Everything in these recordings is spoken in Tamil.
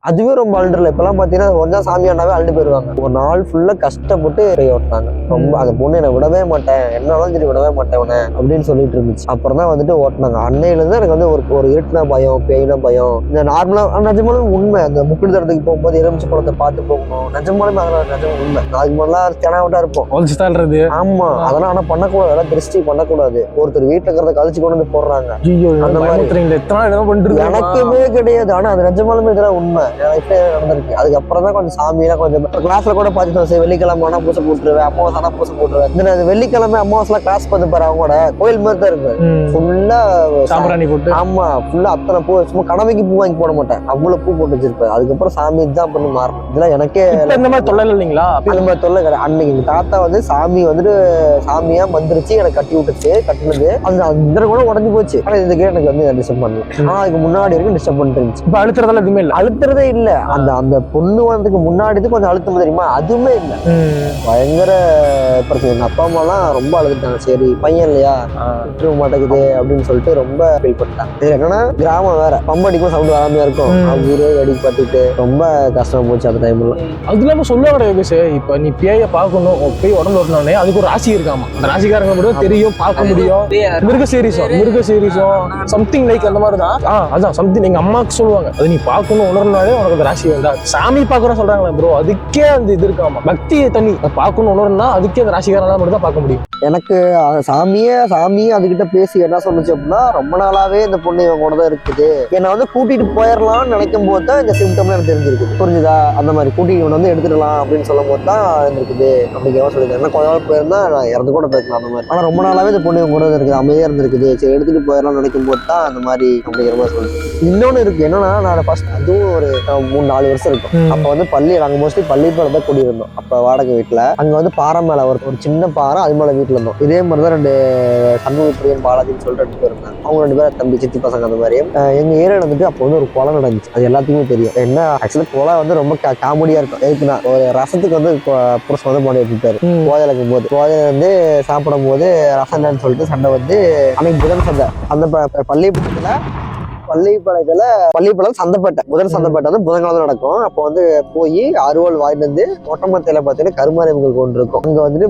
அதுவே ரொம்ப அழுதுல. இப்பெல்லாம் பாத்தீங்கன்னா கொஞ்சம் சாமியானாவே அழுது போயிருவாங்க. ஒரு நாள் ஃபுல்லா கஷ்டப்பட்டு ஓட்டினாங்க. ரொம்ப அந்த பொண்ணு என்னை விடவே மாட்டேன், என்னாலும் சரி விடவே மாட்டேன் உன அப்படின்னு சொல்லிட்டு இருந்துச்சு. அப்புறம் தான் வந்துட்டு ஓட்டினாங்க. அன்னையில இருந்து எனக்கு வந்து ஒரு இருட்டுனா பயம், பேய்னா பயம். இந்த நார்மலா நிஜமாலும் உண்மை. அந்த முக்குடி தரத்துக்கு போகும்போது எலுமிச்சை பழத்தை பார்த்து போகணும். நிஜமாலுமே அதெல்லாம் நிஜம் உண்மை. அதுக்கு முன்னாடி தெனாவட்டா இருப்போம். ஆமா, அதெல்லாம் ஆனா பண்ணக்கூடாது. அதெல்லாம் திருஷ்டி பண்ணக்கூடாது. ஒருத்தர் வீட்டுல இருக்கிறத கழிச்சு கொண்டு வந்து போடுறாங்க. அந்த மாதிரி எனக்குமே கிடையாது. ஆனா அது நிஜமாலுமே இதெல்லாம் உண்மை. லைஃப்ல நடந்திருக்கு. அதுக்கப்புறம் தான் கொஞ்சம் சாமியெல்லாம் கொஞ்சம் கிளாஸ்ல கூட பார்த்துட்டு வெள்ளிக்கிழமை ஆனா பூசை போட்டுருவேன், அமாவாசை ஆனா பூசை போட்டுருவேன். இந்த வெள்ளிக்கிழமை அமாவாசை கிளாஸ் பார்த்து பாரு, அவங்களோட கோயில் மாதிரி தான் இருக்கு. ஃபுல்லா சாம்பிராணி போட்டு. ஆமா, ஃபுல்லா அத்தனை பூ. சும்மா கடமைக்கு பூ வாங்கி போட மாட்டேன், அவ்வளவு பூ போட்டு வச்சிருப்பேன். அதுக்கப்புறம் சாமி தான் பண்ணி மாறணும். இதெல்லாம் எனக்கே இந்த மாதிரி தொல்லை இல்லைங்களா? அந்த மாதிரி தொல்லை கிடையாது. அன்னைக்கு எங்க தாத்தா வந்து சாமி வந்துட்டு சாமியா வந்துருச்சு, எனக்கு கட்டி விட்டுச்சு. கட்டினது அந்த கூட உடஞ்சு போச்சு. ஆனா இதுக்கே எனக்கு வந்து டிஸ்டர்ப் பண்ணல. ஆனா அதுக்கு முன்னாடி வரைக்கும் டிஸ்டர்ப் பண்ணிட்டு இருந்துச்சு. இப்ப அழுத்துறதெல்லாம் எதுவுமே இல்லை. அழுத்துறதே இல்ல. அந்த பொண்ணு வந்ததுக்கு முன்னாடி கொஞ்சம் அழுத்தம் தெரியுமா, அதுவுமே இல்ல. பயங்கர பிரச்சனை. எங்க அப்பா அம்மா எல்லாம் ரொம்ப அழுதுட்டாங்க. சரி பையன் இல்லையா, விட்டுருக்க மாட்டேங்குது அப்படின்னு சொல்லிட்டு ரொம்ப ஃபீல் பண்ணிட்டாங்க. இது என்னன்னா கிராமம் வேற, பம்படிக்கும் சவுண்ட் வராமையா இருக்கும். ஊரே வெடிக்கு பார்த்துட்டு ரொம்ப கஷ்டமா போச்சு அந்த டைம்ல. அது இல்லாம சொல்லுவாங்க இப்ப நீ பேய பாக்கணும், பேய் உடம்பு ஓட்டினோடனே அதுக்கு ஒரு ராசி இருக்காமா. அந்த ராசிக்காரங்க மட்டும் தெரியும், பார்க்க முடியும். மிருகசீரிசம் சம்திங் லைக் அந்த மாதிரி தான். அதான் சம்திங் எங்க அம்மாவுக்கு சொல்லுவாங்க. அது நீ பார்க்கணும் உணர்னாலே உனக்கு அந்த ராசி வந்தா. சாமி பாக்குறோம் சொல்றாங்களே ப்ரோ, அதுக்கே அந்த இது இருக்காமா. பக்தி தனி. பார்க்கணும் உணர்னா அதுக்கே அந்த ராசிக்காரனா மட்டும் தான் பார்க்க முடியும். எனக்கு சாமியே அதுகிட்ட பேசி என்ன சொன்னுச்சு அப்படின்னா, ரொம்ப நாளாவே இந்த பொண்ணு இவங்க கூட தான் இருக்குது, என்னை வந்து கூட்டிட்டு போயிடலாம்னு நினைக்கும் போது தான் இந்த சிம்டம் எனக்கு தெரிஞ்சிருக்குது. புரிஞ்சுதா? அந்த மாதிரி கூட்டிட்டு இவனை வந்து எடுத்துடலாம் அப்படின்னு சொல்லும் போது தான் இருக்குது அப்படிங்கிற சொல்லியிருக்கேன். என்ன கொஞ்ச நாள் போயிருந்தா நான் இறந்து கூட போயிருக்கலாம் அந்த மாதிரி. ஆனா ரொம்ப நாளாவே இந்த பொண்ணு இவங்க கூட தான் இருக்குது, அமைதியா இருந்திருக்குது. சரி எடுத்துட்டு போயிடலாம்னு நினைக்கும் போது தான் அந்த மாதிரி அப்படிங்கிற மாதிரி சொல்லிட்டு. இன்னொன்னு இருக்கு என்னன்னா, நான் ஃபர்ஸ்ட் அதுவும் ஒரு 3-4 வருஷம் இருக்கும். அப்ப வந்து நாங்க மோஸ்ட்லி பள்ளிப்பாறை தான் குடியிருந்தோம். அப்ப வாடகை வீட்டுல அங்க வந்து பாறை மேல ஒரு சின்ன பாறை, அது மேல வீட்டுல இருந்தோம். இதே மாதிரிதான் 2 சண்முகப்பிரியன் பாலாஜின்னு சொல்லிட்டு 2 பேர் இருந்தாங்க. அவங்க 2 பேரும் தம்பி சித்தி பசங்க. அந்த மாதிரி எங்க ஏரியா வந்துட்டு அப்போ வந்து ஒரு கொலை நடந்துச்சு. அது எல்லாத்துக்குமே தெரியும். என்ன ஆக்சுவலா கொலை வந்து ரொம்ப காமெடியா இருக்கும். எதுக்குன்னா, ஒரு ரசத்துக்கு வந்து புருஷன் வந்து பண்ணி வச்சுட்டாரு. கோதையில போது கோதையில வந்து சாப்பிடும் போது ரசம் சொல்லிட்டு சண்டை வந்து அன்னைக்கு புதன் சந்தை. அந்த பள்ளிப்பாளையத்துல சந்தைப்பேட்டை, முதல் சந்தைப்பேட்டை வந்து புதன்கிழமை நடக்கும். அப்போ வந்து போய் அறுவல் வாங்கிட்டு வந்து ஒட்டமத்தையில பாத்தீங்கன்னா கருமாரியம்மன் கோயில் இருக்கும். அங்க வந்துட்டு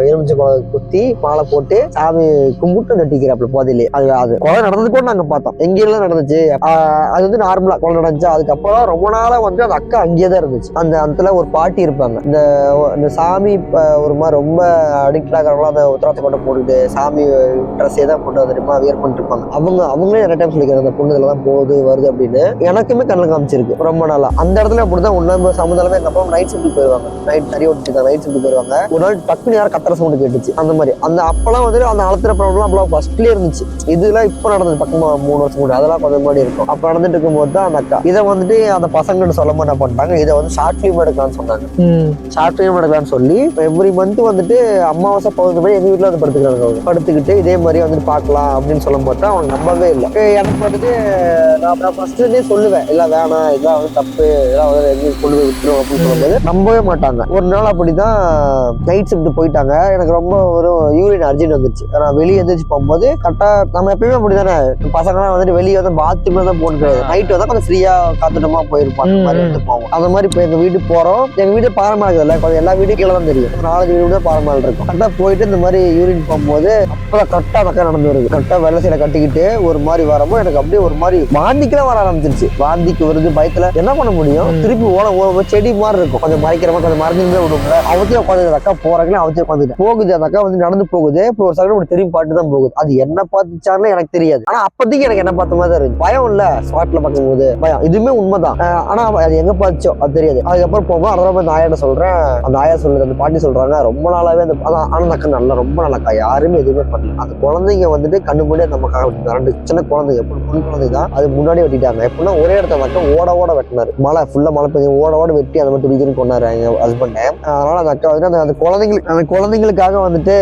எலுமிச்சை குளம் குத்தி மாலை போட்டு சாமி கும்பிட்டு நட்டிக்கிறாப்புல போதையிலே. அது கொலை நடந்தது கூட நாங்க பார்த்தோம். எங்கெல்லாம் நடந்துச்சு. அது வந்து நார்மலா கொலை நடந்துச்சு. அதுக்கப்புறம் ரொம்ப நாளா வந்து அந்த அக்கா அங்கேயே தான் இருந்துச்சு. அந்த இடத்துல ஒரு பாட்டி இருப்பாங்க. இந்த சாமி ஒரு மாதிரி ரொம்ப அடிக்ட் ஆகிறவங்களா அந்த உத்தராட்சி கொண்டை போட்டுட்டு சாமி ட்ரெஸ்ஸே தான் போட்டு தெரியுமா வியர் பண்ணிட்டு இருப்பாங்க. அவங்களே நிறைய டைம் சொல்லிக்கிறாங்க இதுலதான் போகுது வருது அப்படின்னு. எனக்குமே கண்ணில் காமிச்சிருக்கு ரொம்ப நாளா. அந்த இடத்துல அப்படிதான் ஒன்னாம் சமுதாயமே எங்க அப்பா நைட் ஷிஃப்ட் போயிருவாங்க. நைட் தறி ஓட்டிட்டு நைட் ஷிஃப்ட் போயிருவாங்க. ஒரு நாள் டக்குன்னு யாரும் கத்துற சவுண்ட் கேட்டுச்சு. அந்த மாதிரி அந்த அப்பெல்லாம் வந்துட்டு அந்த அழுத்துற ப்ராப்ளம் அப்பெல்லாம் ஃபர்ஸ்ட்லயே இருந்துச்சு. இதெல்லாம் இப்ப நடந்தது பக்கமா 3 வருஷம் கூட. அதெல்லாம் கொஞ்சம் முன்னாடி இருக்கும். அப்ப நடந்துட்டு இருக்கும்போது தான் அந்த அக்கா இதை வந்துட்டு அந்த பசங்கள்ட்ட சொல்ல என்ன பண்ணிட்டாங்க, இதை வந்து ஷார்ட் ஃபிலிம் எடுக்கலாம்னு சொன்னாங்க. ஷார்ட் ஃபிலிம் எடுக்கலாம்னு சொல்லி எவ்ரி மந்த் வந்துட்டு அமாவாசை பௌர்ணமி எங்க வீட்டுல வந்து படுத்துக்கிட்டு இதே மாதிரி வந்துட்டு பாக்கலாம் அப்படின்னு சொல்லும் போது தான் அவங்க நம்பவே இல்லை. எனக்கு வந்துட்டு நான் ஃபர்ஸ்ட்லயே சொல்லுவேன், இல்ல வேணாம், இதெல்லாம் வந்து தப்பு, இதெல்லாம் வந்து கொண்டு போய் விட்டுரும் அப்படின்னு சொல்லும்போது நம்பவே மாட்டாங்க. ஒரு நாள் அப்படிதான் நைட் ஷிஃப்ட் போயிட்டாங்க. எனக்கு ரொம்ப ஒரு யூரின் அர்ஜென்ட் வந்துச்சு. நான் வெளியே எந்திரிச்சு போகும்போது கரெக்டா நம்ம எப்பயுமே அப்படிதானே, பசங்கலாம் வந்துட்டு வெளியே வந்து பாத்ரூம்ல தான் போட்டு நைட் வந்து கொஞ்சம் ஃப்ரீயா காத்துட்டமா போயிருப்பாங்க. அந்த மாதிரி வந்து போவோம். அந்த மாதிரி இப்போ எங்க வீட்டுக்கு போறோம். எங்க வீடு பாரமா இருக்குதுல்ல, கொஞ்சம் எல்லா வீடும் கீழே தான் தெரியும். 4 வீடு கூட பாரமால் இருக்கும். கரெக்டா போயிட்டு இந்த மாதிரி யூரின் போகும்போது அப்பதான் கரெக்டா மக்கா நடந்து வருது. கரெக்டா வெள்ளை சீலை கட்டிக்கிட்டு ஒரு மாதிரி வரமோ எனக்கு அப்படியே ஒரு மாதிரி வாந்திக்கெல்லாம் வர ஆரம்பிச்சிருச்சு. வாந்திக்கு வருது, பயத்துல என்ன பண்ண முடியும், திருப்பி ஓட செடி மாதிரி இருக்கும், கொஞ்சம் மறைக்கிற மாதிரி கொஞ்சம் மறைஞ்சிருந்தே விடும்ல. அவத்தையும் உட்காந்து அக்கா போறாங்களே, அவத்தையும் உட்காந்துட்டு போகுது. அந்த அக்கா வந்து நடந்து போகுது. இப்போ ஒரு சகடம் திரும்பி பாட்டு தான் போகுது. அது என்ன பார்த்துச்சாருன்னு எனக்கு தெரியாது. ஆனா அப்பதைக்கு எனக்கு என்ன பார்த்த மாதிரி தான் இருக்கு. பயம் இல்ல, ஸ்பாட்ல பார்க்கும் போது பயம். இதுவுமே உண்மைதான். ஆனா அது எங்க பார்த்துச்சோ அது தெரியாது. அதுக்கப்புறம் போகும் அதெல்லாம் அந்த ஆயாட்ட சொல்றேன். அந்த ஆயா சொல்றது, அந்த பாட்டி சொல்றாங்க, ரொம்ப நாளாவே அந்த அக்கா நல்லா ரொம்ப நாளாக்கா யாருமே எதுவுமே பண்ணல. அந்த குழந்தைங்க வந்துட்டு கண்ணு முன்னாடி நம்ம 2 சின்ன குழந்தைங்க, பொண்ணு குழந்தை தான், அது முன்னாடி வெட்டிட்டாங்க. எப்படின்னா ஒரே இடத்த மட்டும் ஓட வெட்டினாரு. மழை ஃபுல்லா மழை பெய்யும், ஓட வெட்டி அந்த மாதிரி துடிக்குன்னு கொண்டாரு எங்க ஹஸ்பண்ட். அதனால அந்த அக்கா வந்துட்டு அந்த குழந்தைங்களுக்காக வந்துட்டு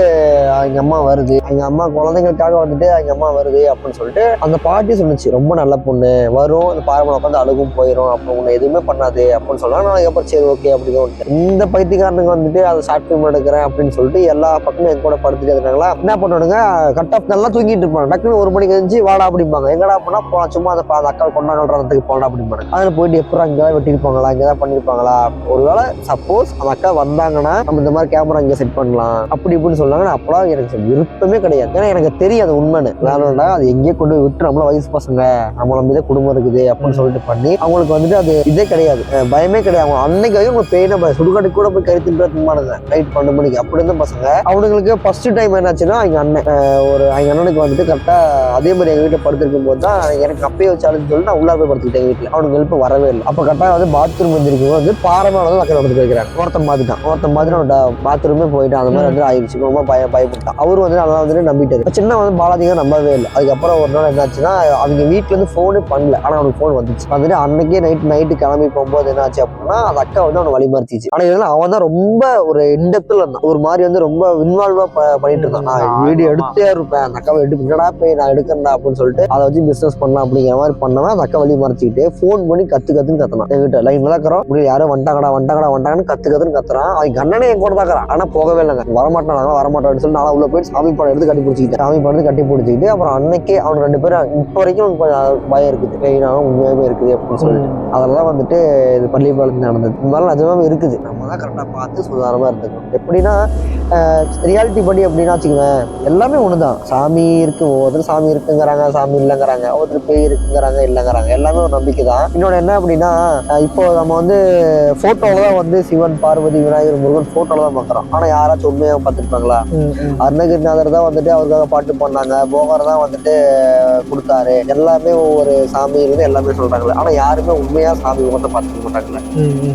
அவங்க அம்மா வருது, அவங்க அம்மா குழந்தைங்களுக்காக வந்துட்டு அவங்க அம்மா வருது அப்படின்னு சொல்லிட்டு அந்த பாட்டி சொன்னிச்சு. ரொம்ப நல்ல பொண்ணு வரும், அந்த பாரம்பரியம் உட்காந்து அழுகும் போயிடும், அப்புறம் உன்னை எதுவுமே பண்ணாது அப்படின்னு சொல்லலாம். நான் அதுக்கப்புறம் சரி ஓகே அப்படின்னு இந்த பைத்தியக்காரனுக்கு வந்துட்டு அதை ஷார்ட் ஃபிலிம் எடுக்கிறேன் அப்படின்னு சொல்லிட்டு எல்லா பக்கமும் எங்க கூட படுத்துட்டு இருக்காங்களா. என்ன பண்ணுவானுங்க, கட் ஆஃப் நல்லா தூங்கிட்டு இருப்பாங்க. டக்குன்னு 1 மணிக்கு எழுந்துச்சு வாடா அப்படிம்பாங்க. எங்கடா அப்படின்னா அப்போ சும்மா அந்த அக்கா கொண்டாடுறதுக்கு போனோம் அப்படின்னு அதுல போயிட்டு எப்பறம் இங்கதான் வெட்டிருப்பாங்களா இங்கதான் பண்ணிருப்பாங்களா, ஒருவேளை சப்போஸ் அந்த அக்கா வந்தாங்கன்னா நம்ம இந்த மாதிரி கேமரா இங்க செட் பண்ணலாம் அப்படி இப்படின்னு சொன்னாங்க. அப்பெல்லாம் எனக்கு விருப்பமே கிடையாது. ஏன்னா எனக்கு தெரியும் அது உண்மைன்னு. வேணும்டா அது எங்கேயே கொண்டு போய் விட்டு நம்மள வயசு பசங்க நம்மள மீதே குடும்பம் இருக்குது அப்படின்னு சொல்லிட்டு பண்ணி அவங்களுக்கு வந்துட்டு அது இதே கிடையாது, பயமே கிடையாது. அவங்க அன்னைக்கு வரைக்கும் உங்களுக்கு பெயின் சுடுகாட்டுக்கு கூட போய் கருத்துமானுங்க நைட் 12 மணிக்கு அப்படி இருந்த பசங்க. அவனுங்களுக்கு ஃபர்ஸ்ட் டைம் என்னாச்சுன்னா எங்க அண்ணன் எங்க அண்ணனுக்கு வந்துட்டு கரெக்டா அதே மாதிரி எங்க வீட்டுல படுத்திருக்கும் போது தான் எனக்கு அப்பயே வச்சாலுன்னு சொல்லி நான் உள்ளார போய் படுத்துக்கிட்டேன் எங்க வீட்டுல. அவனுக்கு எழுப்ப வரவே இல்லை. அப்ப கரெக்டா வந்து பாத்ரூம் வந்திருக்கும் வந்து பாரமான அக்கறை வந்து போய்க்கிறாங்க. ஒருத்தன் மாதிரி அவனோட பாத்ரூமே போயிட்டான். அந்த மாதிரி வந்து ஆயிடுச்சு. ரொம்ப பயப்பட்டான். அவரு வந்து அதெல்லாம் வந்துட்டு நம்பிட்டாரு. சின்ன வந்து பாலாஜிங்க நம்பவே இல்லை. அதுக்கப்புறம் ஒரு நாள் என்னாச்சுன்னா அவங்க வீட்டுல இருந்து போனே பண்ணல, ஆனா அவனுக்கு போன் வந்துச்சு. வந்துட்டு அன்னைக்கே நைட்டு கிளம்பி போகும்போது என்னாச்சு அப்படின்னா அந்த அக்கா வந்து அவனை வழிமறிச்சிச்சு. ஆனா இதெல்லாம் அவன் தான் ரொம்ப ஒரு இன்டெப்த்ல இருந்தான். ஒரு மாதிரி வந்து ரொம்ப இன்வால்வா பண்ணிட்டு இருந்தான். நான் வீடியோ எடுத்தே இருப்பேன், அந்த அக்காவை எடுக்கடா போய் நான் எடுக்கிறேன்டா அப்படின்னு சொல்லிட்டு அதை வச்சு பிசினஸ் பண்ணலாம் அப்படிங்கிற மாதிரி பண்ணவன் அந்த அக்கா வழி மறைச்சிக்கிட்டு போன் பண்ணி கத்துன்னு கத்துனான். என்கிட்ட லைன் விளக்குறோம் இப்படி யாரும் வந்துட்டாங்கன்னு கத்துன்னு கத்துறான். அவங்க அண்ணனே என் கூட தாக்குறான். ஆனா போகவே இல்லைங்க, வரமாட்டான்னு சொல்லி நான் உள்ள போயிட்டு சாமி படம் எடுத்து கட்டி பிடிச்சிக்கிட்டு அப்புறம் அன்னைக்கே அவன் 2 பேரும் இப்போ வரைக்கும் பயம் இருக்குது, பெயினாலும் உண்மையாவே இருக்குது அப்படின்னு சொல்லிட்டு அதெல்லாம் வந்துட்டு இது பள்ளிப்பாளையத்தில் நடந்தது. இந்த மாதிரி நிஜமாவே இருக்குது. நம்ம தான் கரெக்டாக பார்த்து சுதாரமா இருந்துக்கணும். எப்படின்னா ரியாலிட்டி படி அப்படின்னா வச்சுக்குவேன் எல்லாமே ஒண்ணுதான். சாமி இருக்கு, ஒவ்வொருத்தர் சாமி இருக்குங்கிறாங்க, சாமி இல்லைங்கிறாங்க, ஒவ்வொருத்தர் பேய் இருக்குங்கிறாங்க இல்லைங்கிறாங்க, எல்லாமே ஒரு நம்பிக்கை தான். இன்னொன்று என்ன அப்படின்னா இப்போ நம்ம வந்து போட்டோல தான் வந்து சிவன் பார்வதி விநாயகர் முருகன் போட்டோல தான் பார்க்குறோம். ஆனா யாராச்சும் உண்மையாக பார்த்துருப்பாங்களா? அருணகிரிநாதர் தான் வந்துட்டு அவருக்காக பாட்டு பண்ணாங்க, போகர் தான் வந்துட்டு கொடுத்தாரு, எல்லாமே ஒவ்வொரு சாமி இருந்து எல்லாமே சொல்றாங்களே. ஆனா யாருமே உண்மையா சாமி மட்டும் பார்த்துக்க மாட்டாங்களே.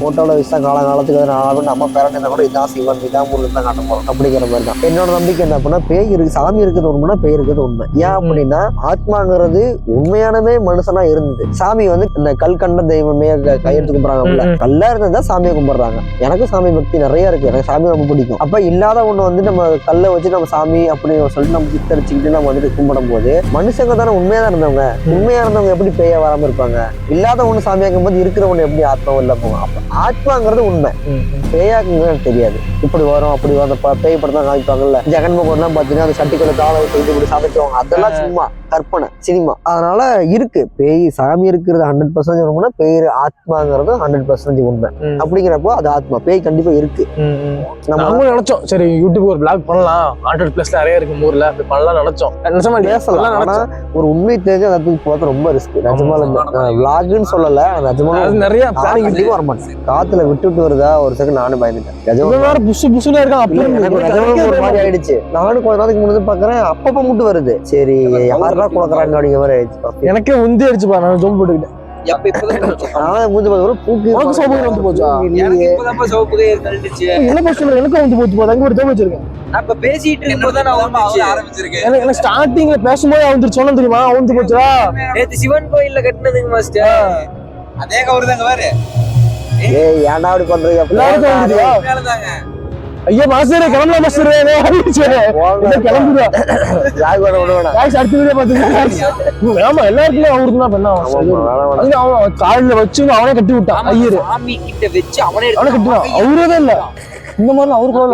போட்டோல விஷயம் காலகாலத்துக்கு நாளாக நம்ம பேரண்ட் கூட இதான் சிவன் இதான் முருகன் தான் காட்ட போறோம் அப்படிங்கிற மாதிரி தான். என்னோட நம்பிக்கை என்ன அப்படின்னா பேய் இருக்கு, சாமி இருக்குது உண்மைனா பேய் இருக்குது உண்மை. ஏன் அப்படின்னா ஆத்மாங்கிறது உண்மையானவே மனுஷனா இருந்தது. சாமி வந்து இந்த கல் கண்ட தெய்வமே கையெடுத்து கும்பிடுறாங்க, கல்லா இருந்ததுதான் சாமியை கும்பிடுறாங்க. எனக்கும் சாமி பக்தி நிறைய இருக்கு, எனக்கு சாமி ரொம்ப பிடிக்கும். அப்ப இல்லாத ஒண்ணு வந்து நம்ம கல்லை வச்சு நம்ம சாமி அப்படின்னு சொல்லிட்டு நம்ம சித்தரிச்சுக்கிட்டு நம்ம வந்துட்டு கும்பிடும் போது மனுஷங்க தானே உண்மையா தான் இருந்தவங்க. உண்மையா இருந்தவங்க எப்படி பேயா வராம இருப்பாங்க? இல்லாத ஒண்ணு சாமியாக்கும் போது இருக்கிறவங்க எப்படி ஆத்மாவும் இல்ல போங்க. அப்ப ஆத்மாங்கிறது உண்மை, பேயாக்குங்கிறது தெரியாது. இப்படி வரும் அப்படி வரும். பேய் படம் தான் காமிப்பாங்கல்ல, ஜெகன்மோகன் எல்லாம் பாத்தீங்கன்னா அந்த சட்டிக்குள்ள காலை வச்சு இப்படி சாப்பிட்டுவாங்க, அதெல்லாம் சும்மா கற்பனை சினிமா. அதனால இருக்கு பேய் சாமி இருக்கிறது 100% உண்மை, பேய் ஆத்மாங்கிறது 100% உண்மை. அப்படிங்கிறப்போ அது ஆத்மா, பேய் கண்டிப்பா இருக்கு. நம்ம நினைச்சோம் சரி யூடியூப் ஒரு பிளாக் பண்ணலாம், 100+ நிறைய இருக்கு ஊர்ல, அப்படி பண்ணலாம் நினைச்சோம். பேசலாம், ஆனா ஒரு உண்மை தெரிஞ்சு அதை போறது ரொம்ப ரிஸ்க். நிஜமால விளாக்னு சொல்லல, நிஜமால நிறைய கண்டிப்பா வரமாட்டேன். காத்துல விட்டுட்டு வருதா ஒரு செகண்ட் நானும் பயந்துட்டேன். புசுல இருக்கான் ஒரு மாதிரி ஆயிடுச்சு. நானும் கொஞ்ச நாளைக்கு முன்னாடி பாக்குறேன் அப்பப்ப மட்டும் வருது. சரி யாரா குளக்குறாங்க அப்படிங்கிற மாதிரி ஆயிடுச்சு. எனக்கே உந்தி அடிச்சு பாரு, நான் ஜோம் போட்டுக்கிட்டேன். சிவன் கோயில்ல கட்டினதுங்க மாஸ்டர், அதே கவர் தாங்க பாரு. ஏன்டா அப்படி பண்றீங்க? ஐயா மாஸ்டர் கிளம்பலாம் மாஸ்டர், கிளம்புறா ஆமா எல்லாருக்குமே அவருக்கு தான் பண்ண அவன் காலில் வச்சு அவனே கட்டி விட்டான். ஐயரு சாமி கிட்ட வச்சு அவனே கட்டுவான். அவரே தான் இல்ல இந்த மாதிரி அவரு கூட